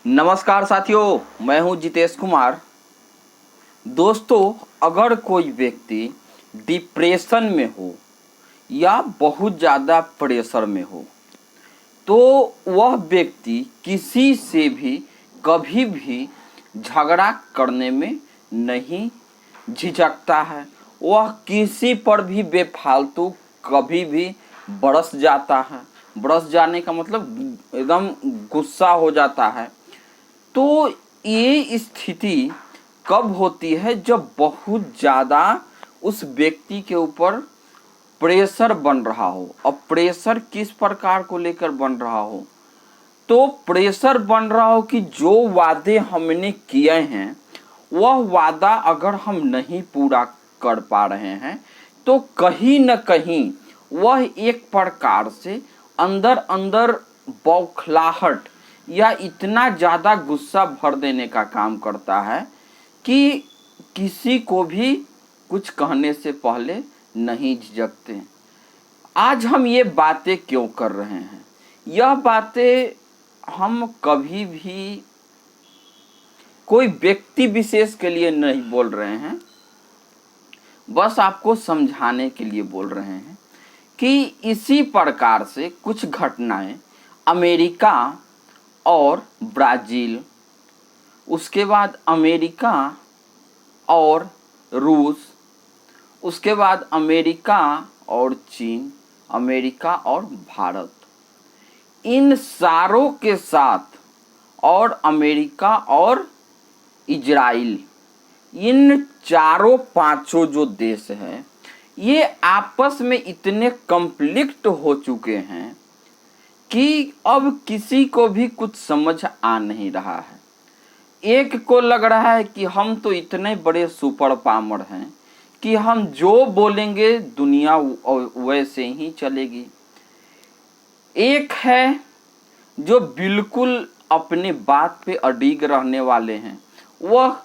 नमस्कार साथियों, मैं हूं जितेश कुमार। दोस्तों, अगर कोई व्यक्ति डिप्रेशन में हो या बहुत ज़्यादा प्रेशर में हो तो वह व्यक्ति किसी से भी कभी भी झगड़ा करने में नहीं झिझकता है। वह किसी पर भी बेफालतू कभी भी बरस जाता है। बरस जाने का मतलब एकदम गुस्सा हो जाता है। तो ये स्थिति कब होती है? जब बहुत ज़्यादा उस व्यक्ति के ऊपर प्रेशर बन रहा हो। अब प्रेशर किस प्रकार को लेकर बन रहा हो? तो प्रेशर बन रहा हो कि जो वादे हमने किए हैं वह वादा अगर हम नहीं पूरा कर पा रहे हैं तो कहीं न कहीं वह एक प्रकार से अंदर अंदर बौखलाहट या इतना ज़्यादा गुस्सा भर देने का काम करता है कि किसी को भी कुछ कहने से पहले नहीं झिझकते। आज हम ये बातें क्यों कर रहे हैं? यह बातें हम कभी भी कोई व्यक्ति विशेष के लिए नहीं बोल रहे हैं, बस आपको समझाने के लिए बोल रहे हैं कि इसी प्रकार से कुछ घटनाएं अमेरिका और ब्राज़ील, उसके बाद अमेरिका और रूस, उसके बाद अमेरिका और चीन, अमेरिका और भारत, इन सारों के साथ और अमेरिका और इजराइल, इन चारों पांचों जो देश हैं ये आपस में इतने कॉन्फ्लिक्ट हो चुके हैं कि अब किसी को भी कुछ समझ आ नहीं रहा है। एक को लग रहा है कि हम तो इतने बड़े सुपर पावर हैं कि हम जो बोलेंगे दुनिया वैसे ही चलेगी। एक है जो बिल्कुल अपने बात पे अडिग रहने वाले हैं। वह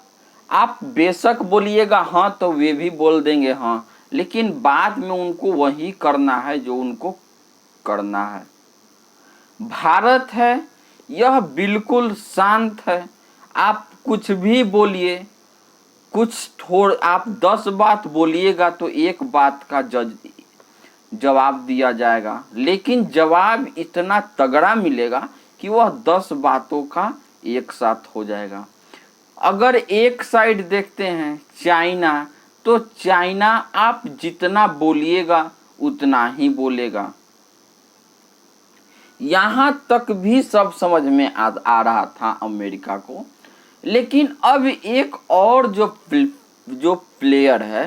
आप बेशक बोलिएगा हाँ तो वे भी बोल देंगे हाँ, लेकिन बाद में उनको वही करना है जो उनको करना है। भारत है, यह बिल्कुल शांत है। आप कुछ भी बोलिए, आप 10 बात बोलिएगा तो एक बात का जवाब दिया जाएगा, लेकिन जवाब इतना तगड़ा मिलेगा कि वह 10 बातों का एक साथ हो जाएगा। अगर एक साइड देखते हैं चाइना, तो चाइना आप जितना बोलिएगा उतना ही बोलेगा। यहाँ तक भी सब समझ में आ रहा था अमेरिका को, लेकिन अब एक और जो प्लेयर है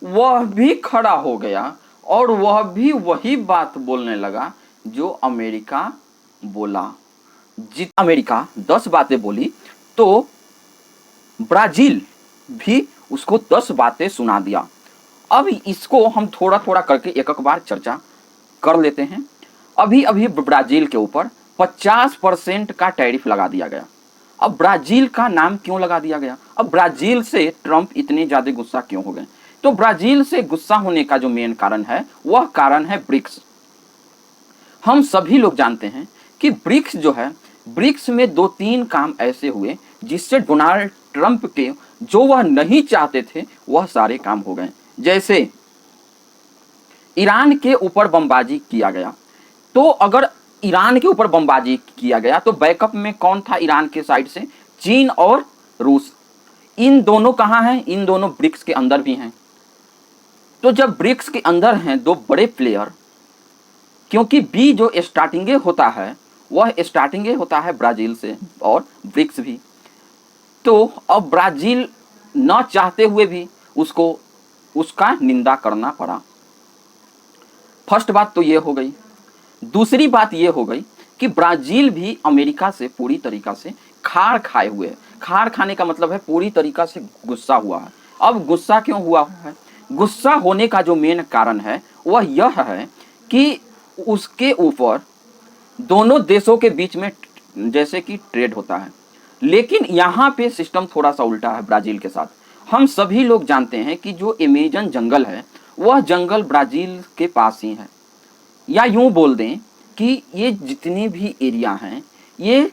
वह भी खड़ा हो गया और वह भी वही बात बोलने लगा जो अमेरिका बोला। जित अमेरिका 10 बातें बोली तो ब्राज़ील भी उसको 10 बातें सुना दिया। अब इसको हम थोड़ा थोड़ा करके एक एक बार चर्चा कर लेते हैं। अभी अभी ब्राज़ील के ऊपर 50% का टैरिफ लगा दिया गया। अब ब्राज़ील का नाम क्यों लगा दिया गया? अब ब्राज़ील से ट्रंप इतने ज़्यादा गुस्सा क्यों हो गए? तो ब्राज़ील से गुस्सा होने का जो मेन कारण है वह कारण है ब्रिक्स। हम सभी लोग जानते हैं कि ब्रिक्स जो है, ब्रिक्स में 2-3 काम ऐसे हुए जिससे डोनाल्ड ट्रंप के जो वह नहीं चाहते थे वह सारे काम हो गए। जैसे ईरान के ऊपर बमबाजी किया गया, तो अगर ईरान के ऊपर बमबाजी किया गया तो बैकअप में कौन था ईरान के साइड से? चीन और रूस। इन दोनों कहाँ हैं? इन दोनों ब्रिक्स के अंदर भी हैं। तो जब ब्रिक्स के अंदर हैं दो बड़े प्लेयर, क्योंकि बी जो स्टार्टिंगे होता है वह स्टार्टिंगे होता है ब्राज़ील से और ब्रिक्स भी, तो अब ब्राज़ील न चाहते हुए भी उसको उसका निंदा करना पड़ा। फर्स्ट बात तो ये हो गई। दूसरी बात ये हो गई कि ब्राज़ील भी अमेरिका से पूरी तरीक़ा से खार खाए हुए है। खार खाने का मतलब है पूरी तरीक़ा से गुस्सा हुआ है। अब गुस्सा क्यों हुआ है? गुस्सा होने का जो मेन कारण है वह यह है कि उसके ऊपर दोनों देशों के बीच में जैसे कि ट्रेड होता है, लेकिन यहाँ पे सिस्टम थोड़ा सा उल्टा है ब्राज़ील के साथ। हम सभी लोग जानते हैं कि जो अमेज़न जंगल है वह जंगल ब्राज़ील के पास ही है, या यूँ बोल दें कि ये जितने भी एरिया हैं ये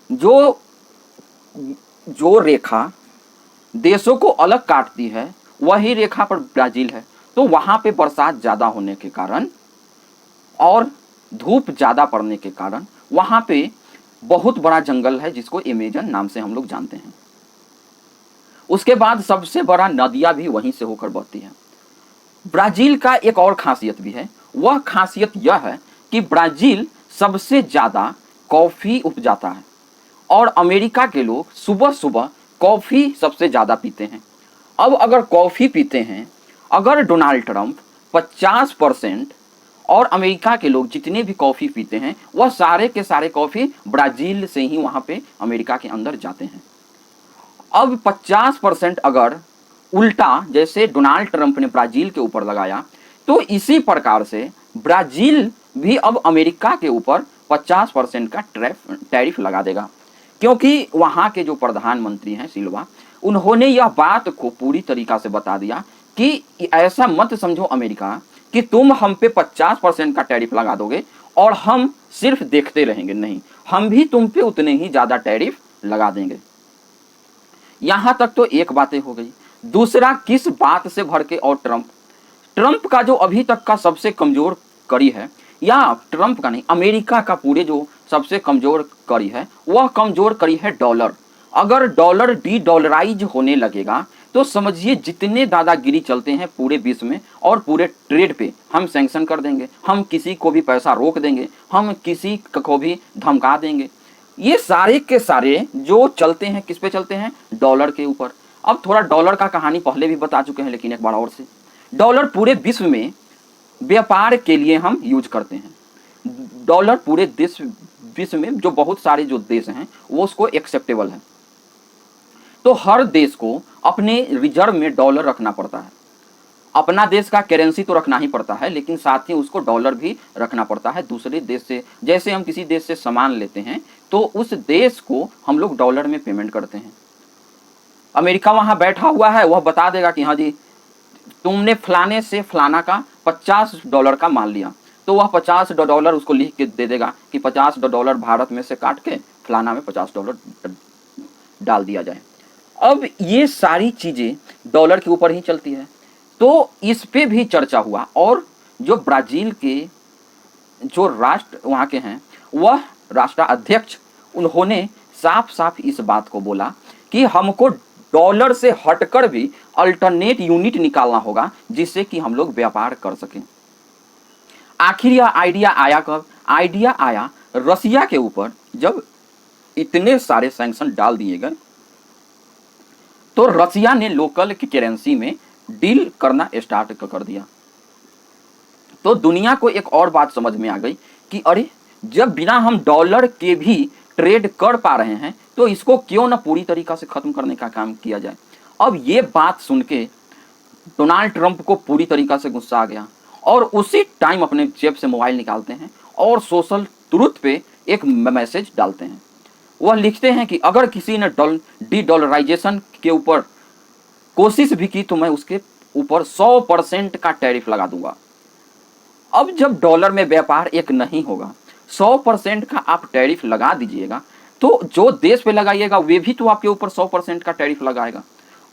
जो जो रेखा देशों को अलग काटती है वही रेखा पर ब्राजील है। तो वहाँ पे बरसात ज़्यादा होने के कारण और धूप ज़्यादा पड़ने के कारण वहाँ पे बहुत बड़ा जंगल है जिसको अमेजन नाम से हम लोग जानते हैं। उसके बाद सबसे बड़ा नदियाँ भी वहीं से होकर बहती है। ब्राज़ील का एक और खासियत भी है, वह खासियत यह है कि ब्राज़ील सबसे ज़्यादा कॉफ़ी उपजाता है और अमेरिका के लोग सुबह सुबह कॉफ़ी सबसे ज़्यादा पीते हैं। अब अगर कॉफ़ी पीते हैं, अगर डोनाल्ड ट्रंप 50% और अमेरिका के लोग जितने भी कॉफ़ी पीते हैं वह सारे के सारे कॉफ़ी ब्राज़ील से ही वहाँ पे अमेरिका के अंदर जाते हैं। अब 50% अगर उल्टा जैसे डोनाल्ड ट्रंप ने ब्राज़ील के ऊपर लगाया तो इसी प्रकार से ब्राज़ील भी अब अमेरिका के ऊपर 50% का टैरिफ लगा देगा, क्योंकि वहाँ के जो प्रधानमंत्री हैं सिल्वा, उन्होंने यह बात को पूरी तरीक़ा से बता दिया कि ऐसा मत समझो अमेरिका कि तुम हम पे 50% का टैरिफ लगा दोगे और हम सिर्फ देखते रहेंगे, नहीं, हम भी तुम पे उतने ही ज़्यादा टैरिफ लगा देंगे। यहाँ तक तो एक बातें हो गई। दूसरा, किस बात से भर के और ट्रंप का जो अभी तक का सबसे कमज़ोर कड़ी है, या ट्रंप का नहीं, अमेरिका का पूरे जो सबसे कमज़ोर कड़ी है वह कमज़ोर कड़ी है डॉलर। अगर डॉलर डी डॉलराइज होने लगेगा तो समझिए जितने दादागिरी चलते हैं पूरे विश्व में और पूरे ट्रेड पे हम सैंक्शन कर देंगे, हम किसी को भी पैसा रोक देंगे, हम किसी को भी धमका देंगे। ये सारे के सारे जो चलते हैं किस पे चलते हैं? डॉलर के ऊपर। अब थोड़ा डॉलर का कहानी पहले भी बता चुके हैं, लेकिन एक बार और से, डॉलर पूरे विश्व में व्यापार के लिए हम यूज करते हैं। डॉलर पूरे देश विश्व में जो बहुत सारे जो देश हैं वो उसको एक्सेप्टेबल है। तो हर देश को अपने रिजर्व में डॉलर रखना पड़ता है। अपना देश का करेंसी तो रखना ही पड़ता है, लेकिन साथ ही उसको डॉलर भी रखना पड़ता है दूसरे देश से। जैसे हम किसी देश से सामान लेते हैं तो उस देश को हम लोग डॉलर में पेमेंट करते हैं। अमेरिका वहाँ बैठा हुआ है, वह बता देगा कि हाँ जी तुमने फलाने से फलाना का $50 का माल लिया, तो वह $50 उसको लिख के दे देगा कि $50 भारत में से काट के फलाना में $50 डाल दिया जाए। अब ये सारी चीज़ें डॉलर के ऊपर ही चलती है, तो इस पे भी चर्चा हुआ। और जो ब्राज़ील के जो राष्ट्र वहाँ के हैं, वह राष्ट्राध्यक्ष, उन्होंने साफ साफ इस बात को बोला कि हमको डॉलर से हटकर भी अल्टरनेट यूनिट निकालना होगा जिससे कि हम लोग व्यापार कर सकें। आखिर यह आइडिया आया कब? आइडिया आया रसिया के ऊपर। जब इतने सारे सैंक्शन डाल दिए गए तो रसिया ने लोकल की करेंसी में डील करना स्टार्ट कर दिया। तो दुनिया को एक और बात समझ में आ गई कि अरे जब बिना हम डॉलर के भी ट्रेड कर पा रहे हैं तो इसको क्यों ना पूरी तरीक़ा से ख़त्म करने का काम किया जाए। अब ये बात सुन के डोनाल्ड ट्रंप को पूरी तरीक़ा से गुस्सा आ गया और उसी टाइम अपने जेब से मोबाइल निकालते हैं और सोशल ट्रुथ पे एक मैसेज डालते हैं। वह लिखते हैं कि अगर किसी ने डी डॉलराइजेशन के ऊपर कोशिश भी की तो मैं उसके ऊपर 100% का टैरिफ लगा दूंगा। अब जब डॉलर में व्यापार एक नहीं होगा, 100% का आप टैरिफ लगा दीजिएगा तो जो देश पे लगाइएगा वे भी तो आपके ऊपर 100% का टैरिफ लगाएगा।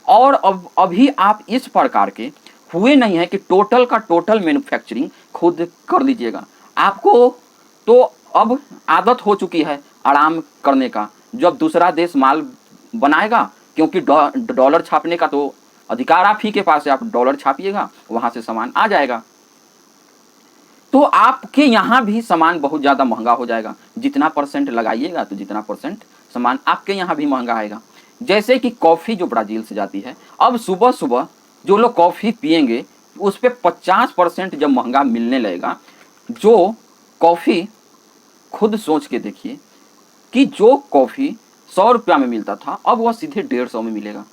और अब अभी आप इस प्रकार के हुए नहीं है कि टोटल का टोटल मैन्युफैक्चरिंग खुद कर लीजिएगा। आपको तो अब आदत हो चुकी है आराम करने का। जब दूसरा देश माल बनाएगा, क्योंकि डॉलर छापने का तो अधिकार आप ही के पास है, आप डॉलर छापिएगा वहाँ से सामान आ जाएगा, तो आपके यहाँ भी सामान बहुत ज़्यादा महंगा हो जाएगा। जितना परसेंट लगाइएगा तो जितना परसेंट सामान आपके यहाँ भी महंगा आएगा। जैसे कि कॉफ़ी जो ब्राज़ील से जाती है, अब सुबह सुबह जो लोग कॉफ़ी पिएंगे उस पर 50% जब महंगा मिलने लगेगा, जो कॉफ़ी खुद सोच के देखिए कि जो कॉफ़ी 100 रुपया में मिलता था अब वह सीधे 150 में मिलेगा।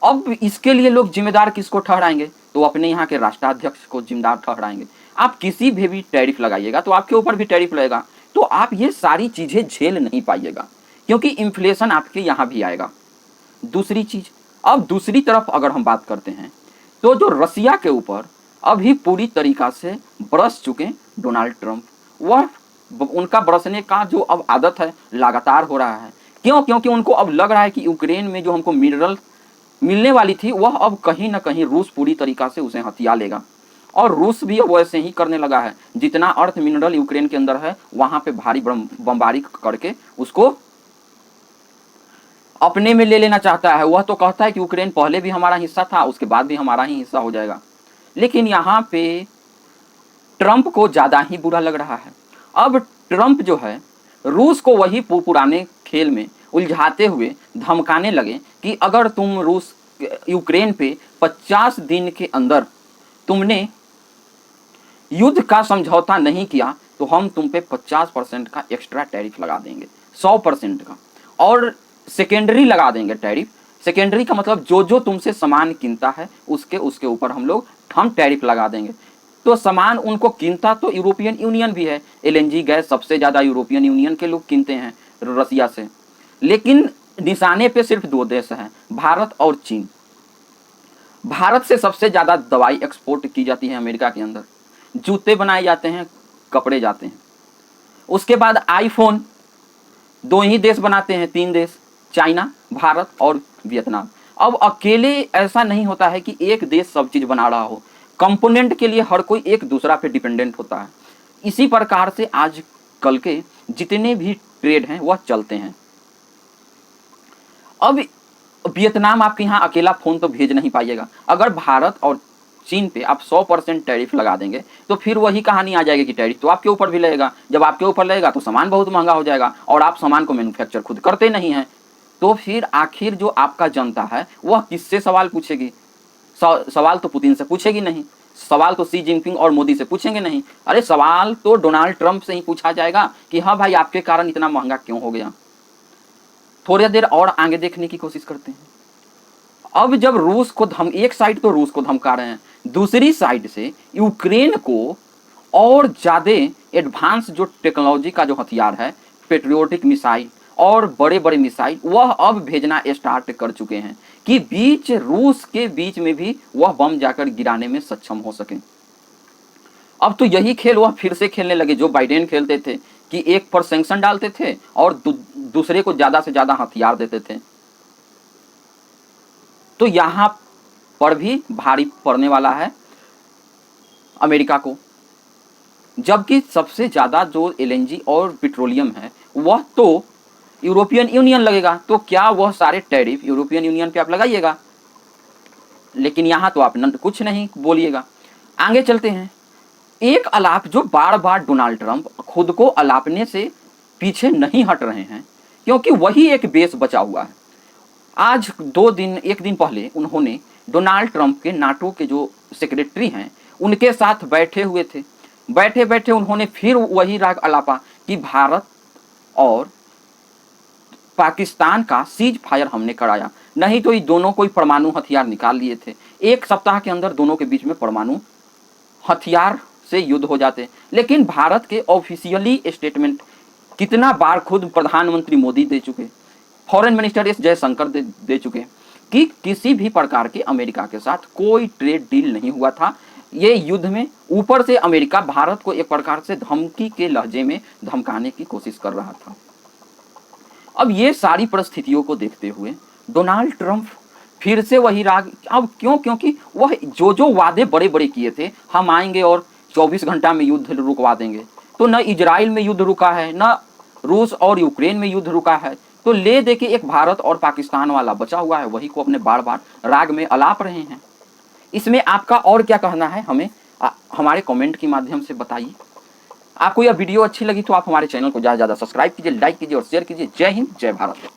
अब इसके लिए लोग जिम्मेदार किसको ठहराएंगे? तो अपने यहाँ के राष्ट्राध्यक्ष को जिम्मेदार ठहराएंगे। आप किसी भी टैरिफ लगाइएगा तो आपके ऊपर भी टैरिफ लगेगा, तो आप ये सारी चीज़ें झेल नहीं पाइएगा, क्योंकि इन्फ्लेशन आपके यहाँ भी आएगा। दूसरी चीज़, अब दूसरी तरफ अगर हम बात करते हैं तो जो रसिया के ऊपर अभी पूरी तरीक़ा से बरस चुके डोनाल्ड ट्रंप, वह उनका बरसने का जो अब आदत है लगातार हो रहा है, क्यों? क्योंकि उनको अब लग रहा है कि यूक्रेन में जो हमको मिनरल मिलने वाली थी वह अब कहीं ना कहीं रूस पूरी तरीका से उसे हथिया लेगा, और रूस भी अब वैसे ही करने लगा है। जितना अर्थ मिनरल यूक्रेन के अंदर है वहां पे भारी बमबारी करके उसको अपने में ले लेना चाहता है। वह तो कहता है कि यूक्रेन पहले भी हमारा हिस्सा था, उसके बाद भी हमारा ही हिस्सा हो जाएगा। लेकिन यहाँ पे ट्रंप को ज़्यादा ही बुरा लग रहा है। अब ट्रंप जो है रूस को वही पुराने खेल में उलझाते हुए धमकाने लगे कि अगर तुम रूस यूक्रेन पे 50 दिन के अंदर तुमने युद्ध का समझौता नहीं किया तो हम तुम पे 50% का एक्स्ट्रा टैरिफ लगा देंगे, 100% का, और सेकेंडरी लगा देंगे टैरिफ। सेकेंडरी का मतलब जो जो तुमसे सामान कीनता है उसके ऊपर हम टैरिफ लगा देंगे। तो सामान उनको कीनता तो यूरोपियन यूनियन भी है। एलएनजी गैस सबसे ज़्यादा यूरोपियन यूनियन के लोग कीनते हैं रसिया से। लेकिन निशाने पे सिर्फ दो देश हैं, भारत और चीन। भारत से सबसे ज़्यादा दवाई एक्सपोर्ट की जाती है अमेरिका के अंदर, जूते बनाए जाते हैं, कपड़े जाते हैं। उसके बाद आईफोन दो ही देश बनाते हैं, तीन देश, चाइना, भारत और वियतनाम। अब अकेले ऐसा नहीं होता है कि एक देश सब चीज़ बना रहा हो, कंपोनेंट के लिए हर कोई एक दूसरा पे डिपेंडेंट होता है। इसी प्रकार से आज कल के जितने भी ट्रेड हैं वह चलते हैं। अब वियतनाम आपके यहाँ अकेला फ़ोन तो भेज नहीं पाइएगा। अगर भारत और चीन पे आप 100% टैरिफ लगा देंगे तो फिर वही कहानी आ जाएगी कि टैरिफ तो आपके ऊपर भी लगेगा। जब आपके ऊपर लगेगा तो सामान बहुत महंगा हो जाएगा, और आप सामान को मैन्युफैक्चर खुद करते नहीं हैं। तो फिर आखिर जो आपका जनता है वह किससे सवाल पूछेगी? सवाल तो पुतिन से पूछेगी नहीं, सवाल तो शी जिनपिंग और मोदी से पूछेंगे नहीं। अरे सवाल तो डोनाल्ड ट्रंप से ही पूछा जाएगा कि हाँ भाई आपके कारण इतना महंगा क्यों हो गया। थोड़ी देर और आगे देखने की कोशिश करते हैं। अब जब रूस को एक साइड तो रूस को धमका रहे हैं, दूसरी साइड से यूक्रेन को और ज़्यादा एडवांस जो टेक्नोलॉजी का जो हथियार है, पेट्रियोटिक मिसाइल और बड़े बड़े मिसाइल, वह अब भेजना स्टार्ट कर चुके हैं कि रूस के बीच में भी वह बम जाकर गिराने में सक्षम हो सके। अब तो यही खेल वह फिर से खेलने लगे जो बाइडेन खेलते थे कि एक पर सैंक्शन डालते थे और दूसरे को ज़्यादा से ज़्यादा हथियार देते थे। तो यहाँ पर भी भारी पड़ने वाला है अमेरिका को, जबकि सबसे ज़्यादा जो एलएनजी और पेट्रोलियम है वह तो यूरोपियन यूनियन लगेगा। तो क्या वह सारे टैरिफ यूरोपियन यूनियन पे आप लगाइएगा? लेकिन यहाँ तो आप कुछ नहीं बोलिएगा। आगे चलते हैं। एक आलाप जो बार बार डोनाल्ड ट्रंप खुद को आलापने से पीछे नहीं हट रहे हैं, क्योंकि वही एक बेस बचा हुआ है। आज एक दिन पहले उन्होंने डोनाल्ड ट्रंप के नाटो के जो सेक्रेटरी हैं उनके साथ बैठे हुए थे। बैठे बैठे उन्होंने फिर वही राग अलापा कि भारत और पाकिस्तान का सीज फायर हमने कराया, नहीं तो ये दोनों कोई परमाणु हथियार निकाल लिए थे। एक सप्ताह के अंदर दोनों के बीच में परमाणु हथियार से युद्ध हो जाते। लेकिन भारत के ऑफिशियली स्टेटमेंट कितना बार खुद प्रधानमंत्री मोदी दे चुके, फॉरेन मिनिस्टर एस जयशंकर दे चुके कि किसी भी प्रकार के अमेरिका के साथ कोई ट्रेड डील नहीं हुआ था। ये युद्ध में ऊपर से अमेरिका भारत को एक प्रकार से धमकी के लहजे में धमकाने की कोशिश कर रहा था। अब ये सारी परिस्थितियों को देखते हुए डोनाल्ड ट्रंप फिर से वही राग, अब क्यों? क्योंकि वह जो वादे बड़े बड़े किए थे, हम आएंगे और 24 घंटा में युद्ध रुकवा देंगे, तो न इजराइल में युद्ध रुका है, न रूस और यूक्रेन में युद्ध रुका है। तो ले दे के एक भारत और पाकिस्तान वाला बचा हुआ है, वही को अपने बार बार राग में अलाप रहे हैं। इसमें आपका और क्या कहना है हमें हमारे कमेंट के माध्यम से बताइए। आपको यह वीडियो अच्छी लगी तो आप हमारे चैनल को ज़्यादा से ज़्यादा सब्सक्राइब कीजिए, लाइक कीजिए और शेयर कीजिए। जय हिंद, जय भारत।